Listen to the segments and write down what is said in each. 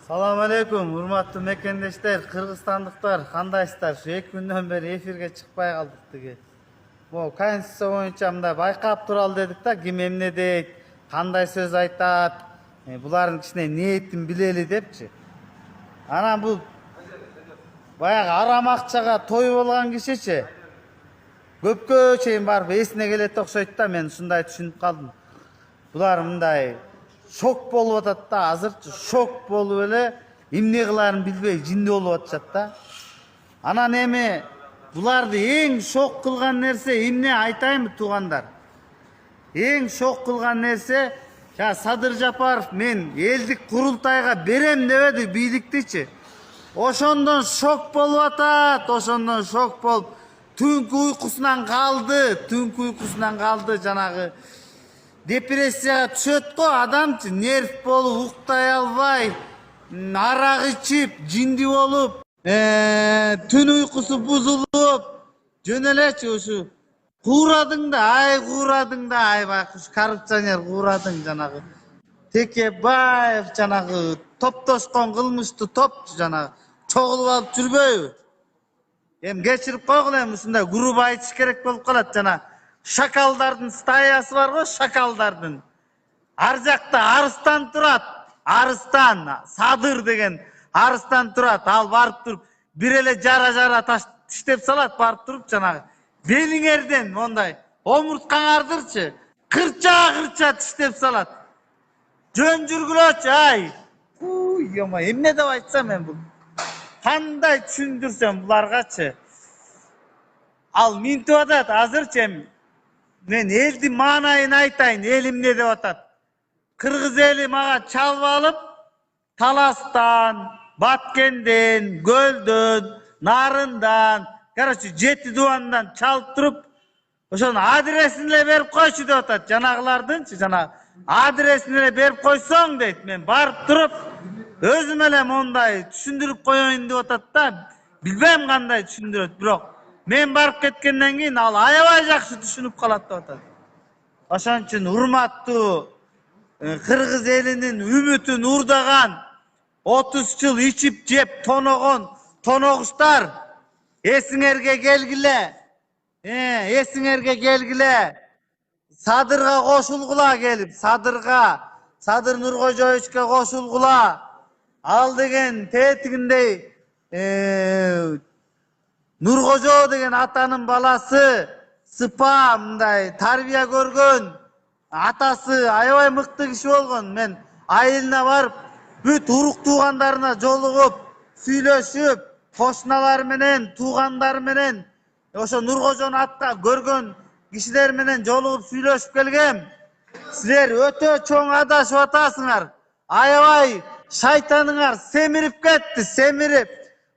Salamu aleykum, hurmatlı mekendeşler, Kırgızstanlıklar, kandayсыздар? Şu 2 günden beri efirge çıkpay kaldık dige. Bu Konstitutsiya boyunça bayqap turалы dedik da, kim emne deyt, kanday söz aytat, buların içine niyetin bileli depçi. Ana bu bayağı aramakçaga toy bolgan kişiçi. Köpkө çeyin barıp esine kelet okşoyt da, men ушундай түшүнүп калдым. Bular мындай şok bolup atat da, azırчы şok bolup ele эмне кыларын билбей жинди болуп атышат da. Анан эми буларды эң şok кылган нерсе эмне айтайынбы туугандар? Эң şok кылган нерсе, Садыр Жапаров мен элдик курултайга берем дебеди бийликтичи. Ошондон şok болуп атат, ошондон şok болуп түнкү уйкусунан калды, жанагы депрессияга түшөт го адамчы, нерв болуп уктай албай, арак ичип, жинди болуп, түн уйкусу бузулуп, жөн элечи ушу куурадың да, ай байкуш коррупционер куурадың, жанагы Текебаев, жанагы топтошкон кылмыштуу топчу, жанагы чогулуп алып жүрбөйбү? Эми кечирип койгула, эми ушундай грубо айтыш керек болуп калат. Жана шакалдардын стаясы бар го, шакалдардын. Ар жакта арыстан турат, арыстан, Садыр деген арыстан турат. Ал барып туруп бир эле жара таш тиштеп салат, барып туруп жанагы белиңерден мондай омурткаңардырчы кырча тиштеп салат. Жөн жүргүлөчү, ай. Уйма, эмне деп айтсам мен бул? Кандай түшүндүрсөм буларгачы? Ал минтип атат азырчы. Мен элдин маанайын айтайын, эл эмне деп атат? Кыргыз эли мага чалып алып, Таластан, Баткенден, Көлдөн, Нарындан, короче, 7 дубандан чалып туруп, ошонун адресин эле берип койчу деп атат. Жанагылардынчы, жана адресин эле берип койсоң дейт, мен барып туруп өзүм эле мондай түшүндүрүп коеюн деп атат да. Билбейм кандай түшүндүрөт, бирок мен барып кеткенден кийин ал аябай жакшы түшүнүп калат деп атат. Ошон үчүн урматтуу кыргыз элинин үмүтүн уурдаган 30 жыл ичип жеп тоногон тоногуштар, эсиңерге келгиле. Эсиңерге келгиле. Садырга кошулгула келип, Садыр Нуркожоевичке кошулгула. Ал деген тетигиндей Нуркожо деген атанын баласы, сыпа мындай тарбия көргөн, атасы аябай мыкты киши болгон. Мен айылына барып, бүт урук туугандарына жолугуп, сүйлөшүп, кошуналар менен, туугандар менен, ошо Нуркожону атка көргөн кишилер менен жолугуп сүйлөшүп келгем. Силер өтө чоң адашып атасыңар. Аябай шайтаныңар семирип кетти, семирип.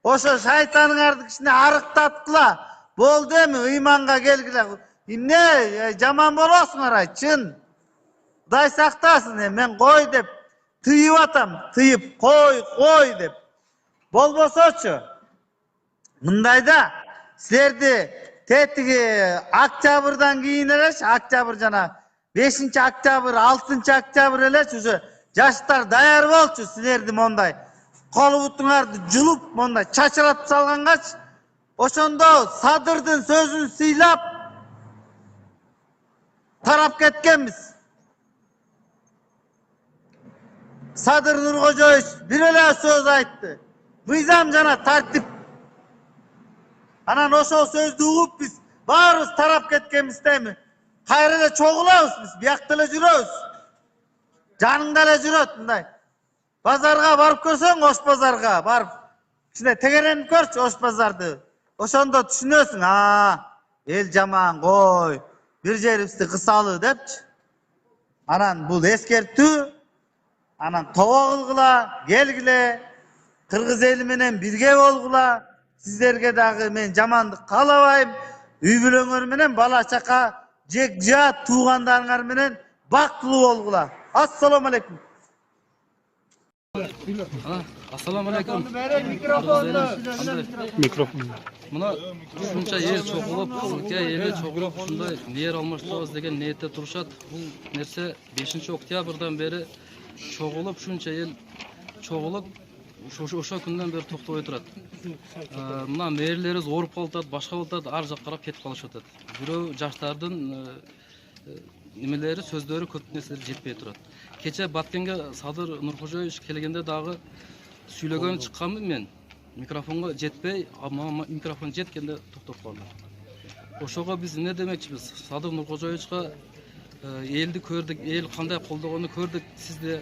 Ошо шайтаныңардын ичине арыктаткыла. Болду эми, ыйманга келгиле. Эмне жаман болосуңар, ай, чын. Кудай сактасын, мен кой деп тыйып атам, тыйып кой деп. Болбосочу мындайда силерди тетиги октябрдан кийин элеш, октябрь жана 5-октябрь, 6-октябрь элечи уже жаштар даяр болчу, силерди мондай колу бутуңарды жулуп, мондай чачыратып салгангач, ошондо Садырдын сөзүн сыйлап тарап кеткенбиз. Садыр Нуркожоевич бир эле сөз айтты. Мыйзам жана тартип. Анан ошол сөздү угуп биз баарыбыз тарап кеткенбиз дейми. Кайра эле чогулабыз биз, биякта эле жүрөбүз. Жаныңда эле жүрөт мындай. Базарга барып көрсөң, ош базарга барып, кичине тегеренип көрчү ош базарды. Ошондо түшүнөсүң, эл жаман, кой, бир жерибизди кысалы депчи. Анан бул эскертүү, анан тобо кылгыла, келгиле, кыргыз эли менен бирге болгула. Сиздерге дагы мен жамандык каалабайм. Үй бүлөңөр менен бала чака, жек жаат туугандарыңар менен бактылуу болгула. Ассаламу алейкум. Assalomu alaykum. Mikrofon. Mana shuncha yer cho'qilib, Qizilka eli cho'qilib shunday yer almashtiramiz degan niyatda turishadi. Bu narsa 5-oktyabrdan beri cho'qilib shuncha yil cho'qilib o'sha kundan beri to'xtab o'tiradi. Mana merlari zo'rib qoladi, boshqa bo'ladi, har yoqqa qarab ketib qolishyapti. Birov yoshlardan nimaları so'zlari ko'p narsalar jetmay turadi. Kecha Batkenga Sadir Nurxo'jayevich kelganda dag'i suylagan chiqqanman men. Mikrofonga jetmay, ammo mikrofon jetganda to'xtab qoldi. O'shaga biz ne demoqchimiz? Sadir Nurxo'jayevichga elni ko'rdik, el qanday qo'ldaganini ko'rdik. Sizde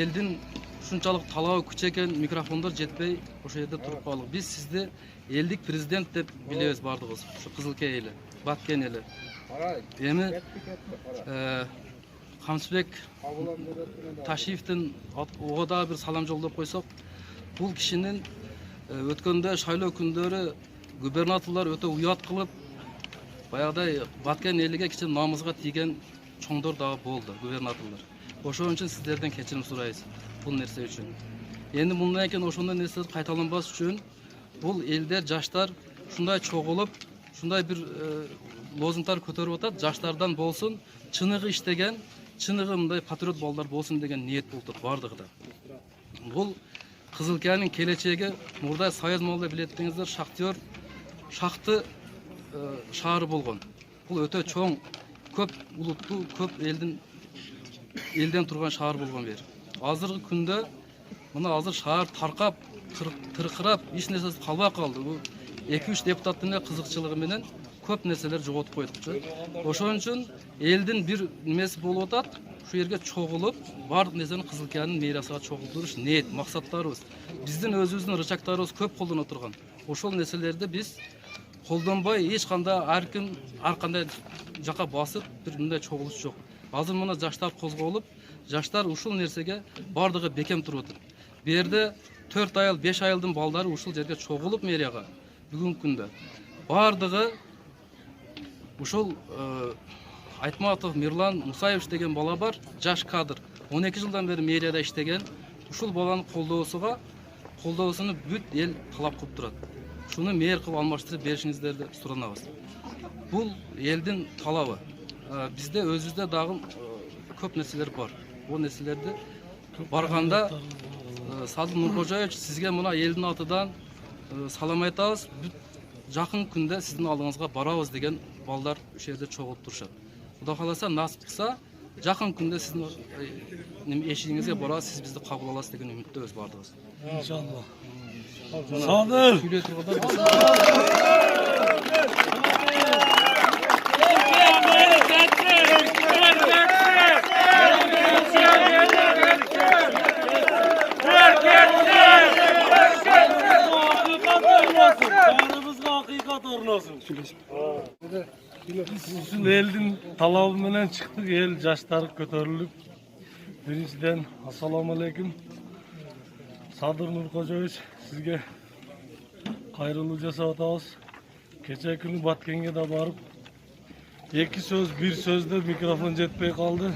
eldan shunchalik talabi kuch ekan mikrofonlar jetmay o'sha yerda turib qoldik. Biz sizni ellik prezident deb bilamiz bardingiz. Shu Qizilka eli, Batken eli. Endi Qamchibek Tashiyevdan o'g'ada bir salom yo'llab qo'ysak, bu kishining o'tganda saylov kunlari gubernatorlar o'ta uyat qilib, bayaqda Batken eliga kichik nomimizga tegan cho'ngdor da bo'ldi gubernatorlar. O'shaning uchun sizlardan kechirim so'raymiz bu narsa uchun. Endi bundan keyin o'shunday narsalar qaytalanmas uchun bu elda yoshlar shunday cho'g'ilib, shunday bir lozunglar ko'tarib o'tadi, yoshlardan bo'lsin, chinig'i ishlagan, chinig'i bunday patriot bolalar bo'lsin degan niyat bo'ldi bardığıda. Bu Qizilkaning kelajagi, burada Sovet molda biletdingizlar, Shaxtyor, Shaxti shahri bo'lgan. Bu o'ta cho'ng, ko'p ulutlu, ko'p eldan turgan shahar bo'lgan yer. Hozirgi kunda buni hozir shahar tarqab, tirqirab, hech narsasi qolmay qoldi. Bu 2-3 deputatning qiziqchiligi bilan ko'p narsalar yo'qotib qo'yibdi. O'shaning uchun eldan bir nimasi bo'lib o'tadi. Shu yerga cho'g'ilib, bor narsani Qizilkaning merosiga cho'g'iltirish niyat, maqsadlarimiz. Bizning o'zimizning richaklarimiz ko'p qo'ldan o'tirgan. O'shol narsalarda biz qo'ldanmay hech qanday har qanday yoqqa bosib bir bunday cho'g'ilish yo'q. Hozir mana yoshlar qo'zg'olib, yoshlar ushul narsaga bordigi bekam turib o'tirdi. Bu yerda 4 ayol, 5 ayoldan baldari ushul yerga cho'g'ilib meriyaga bugungi kunda bordigi ushul Aytmatov Mirlan Musayevich degan bola bor, yosh kadr. 12 yildan beri meriyada ishlagan. Ushul bolani qo'ldovisini büt el talab qilib turadi. Shuni mer qilib almashtirib berishingizni so'ranamiz. Bu eldan talabi. Bizde özümüzde dağın köp nesiller var. O nesillerde barganda Sadir Nurxo'jayevich sizge buna elin atıdan salam aytamiz. Жақын күнде sizin aldığınızga barabız degen ballar şu yerde çoğulup duruşat. Xudo xolasa nasip qilsa, жақын күнде sizin eşiğinizge barabız, siz bizni qabul alasiz degen ümitde öz bardınız. İnşallah. Sadır. Bizim elden talabından çıktık, el yaşları kötörülüp. Birinciden assalamu aleyküm. Sadir Nurxo'jayevich sizge hayırlı jasatabız. Kecha kuni Batkenga da barıp 2 söz, 1 sözde mikrofon jetpey kaldı.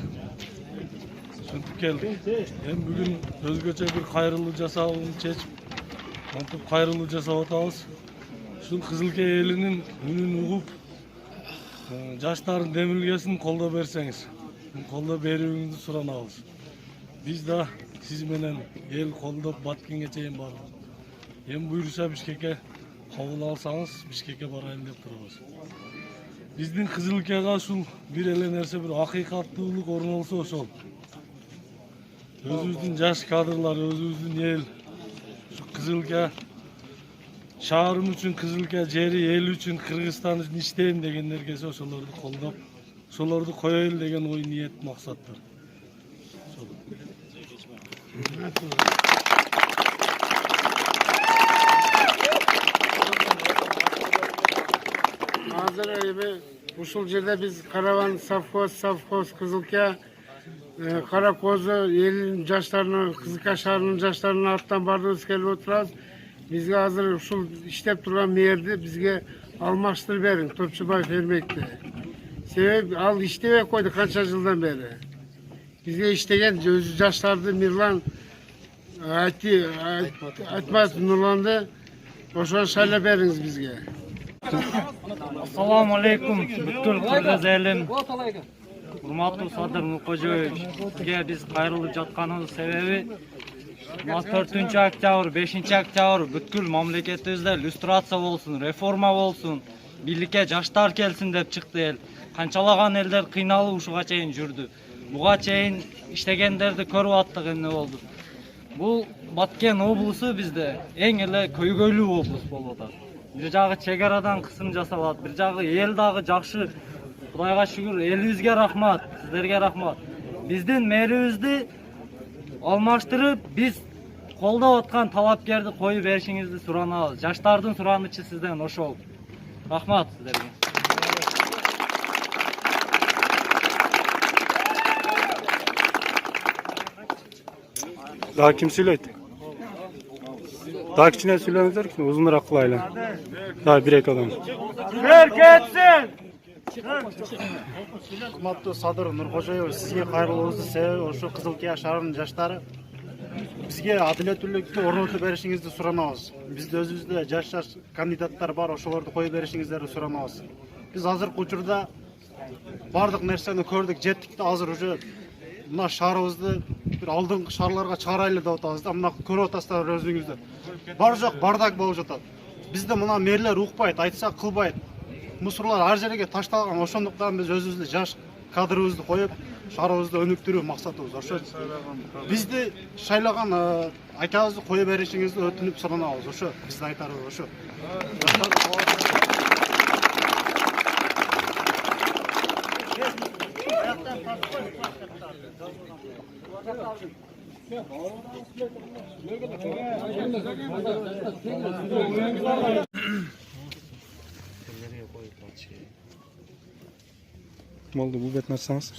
Şuntup keldik. Hem bugün özgöçe bir hayırlı jasabını çeçip, antıp hayırlı jasatabız. Şu Qizilka elinin ünün uğup, yaşların demilgesini kolda berseniz, kolda berүүңүздү суранабыз. Biz de siz menen el kolda Batkenге чейин бардык. Hem buyursa Bişkek'e kabul alsanız Bişkek'e barayım dep turabız. Bizdin Qizilkaga şul bir ele nerse bir hakikatlılık orun olsa oşol. Özümüzdün yaş kadrlar, özümüzdün el, şu Qizilka şahırım üçün, Qizilka jeri el üçün, Kırgızstan üçün işteyim degenler kese oşolарды koldap, oşolарды koyayım degen oy niyet maksattır. Hazır uşul yerde biz karavan safhoz Qizilka Karakozu elin yaşlarını, Qizilka şahrının yaşlarını alttan bardığımız kelip oturabız. Bizge hazır uşul işlep turgan merdi bizge almaştırıp berin, Topçubayev vermekte. Sebep al işlebe koydu kança yıldan beri. Bizge işlеген özü жаштарды Мирлан Айтматов Нурланды ошону шайлап бериңиз бизге. Assalamu alaikum. Бүткүл кыргыз элим. Урматтуу Садыр Нуркожоевич, сизге биз кайрылып жатканыбыз себеби 4-октябрь, 5-октябрь бүткүл мамлекетибизде иллюстрация болсун, реформа болсун, бийликке жаштар келсин деп чыкты эл. Канчалаган элдер кыйналып ушуга чейин жүрдү. Буга чейин иштегендерди көрүп аттык эмне болду. Бул Баткен облусу бизде эң эле көйгөйлүү облус болуп атат. Бир жагы чек арадан кысым жасалат, бир жагы эл дагы жакшы. Кудайга шүгүр, элибизге рахмат, сиздерге рахмат. Биздин мэрибизди алмаштырып, биз колдоп аткан талапкерди коюп беришиңизди суранабыз. Жаштардын суранычы сизден ошол. Рахмат сиздерге. Daha kim söyledi? Daha kişine söylemezler ki uzunlar kılayla. Daha bir ek adam. Урматтуу Садыр Нуркожоевич, сизге кайрылуубуздун себеби ошо Кызыл Кия шаарынын жаштары бизге адилеттүүлүктү орнотуп беришиңизди суранабыз. Бизде өзүбүздө жаш кандидаттар бар, ошолорду коюп беришиңиздерди суранабыз. Биз азыркы учурда бардык нерсени көрдүк, жеттик да азыр уже мына шаарыбызды бир алдыңкы шаарларга чыгарайлы деп атабыз да, мына көрүп атасыздар өзүңүздөр. Бар жок бардак болуп жатат. Бизде мына мэрлер укпайт, айтса кылбайт. Мусорлар ар жерге ташталган, ошондуктан биз өзүбүздү жаш кадрыбызды коюп, шаарыбызды өнүктүрүү максатыбыз ошо. Бизди шайлаган акабызды коюп беришиңизди өтүнүп суранабыз. Ошо биздин айтарыбыз ошо. Kim oldu bu betmezseniz?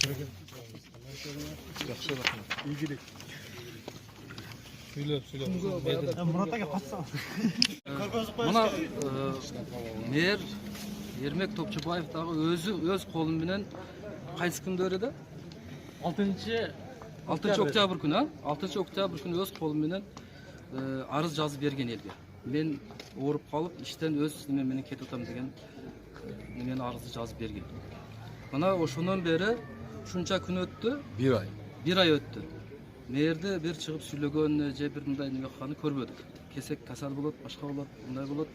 Мына мэр Ермек Топчубаев дагы өзү өз колу менен кайсы күндөрү да 6-октябрь күнү, 6-октябрь күнү өз колу менен арыз жазып берген элге. Мен ооруп калып, иштен өз неме менен кетип атам деген немени арызды жазып берген. Мына ошондон бери ушунча күн өттү, 1 ай өттү. Мэрди бир чыгып сүйлөгөн же бир мындай неме кылганы көрбөдүк. Кесек касал болот, башка болот, мындай болот.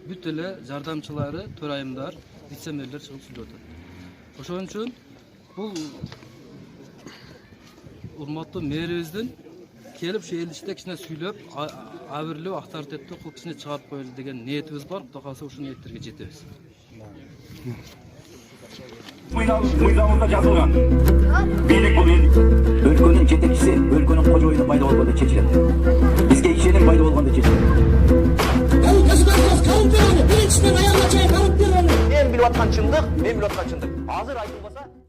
Бүт эле жардамчылары, төрайымдар, вице-мэрлер чыгып сүйлөп атат. Ошон үчүн бул урматтуу мэрибиздин келип ушу эл ичинде кичине сүйлөп, абирлөө, авторитеттүү кылып кичине чыгарып коелу деген ниетибиз бар. Кудай кааласа ушул ниеттерге жетебиз. Мыйзамында жазылган. Бийлик бул эл өлкөнүн жетекчиси, өлкөнүн кожоюну пайда болгондо чечилет. Бизге ишеним пайда болгондо чечилет. Мен билип аткан чындык, мен билип аткан чындык. Азыр айтылбаса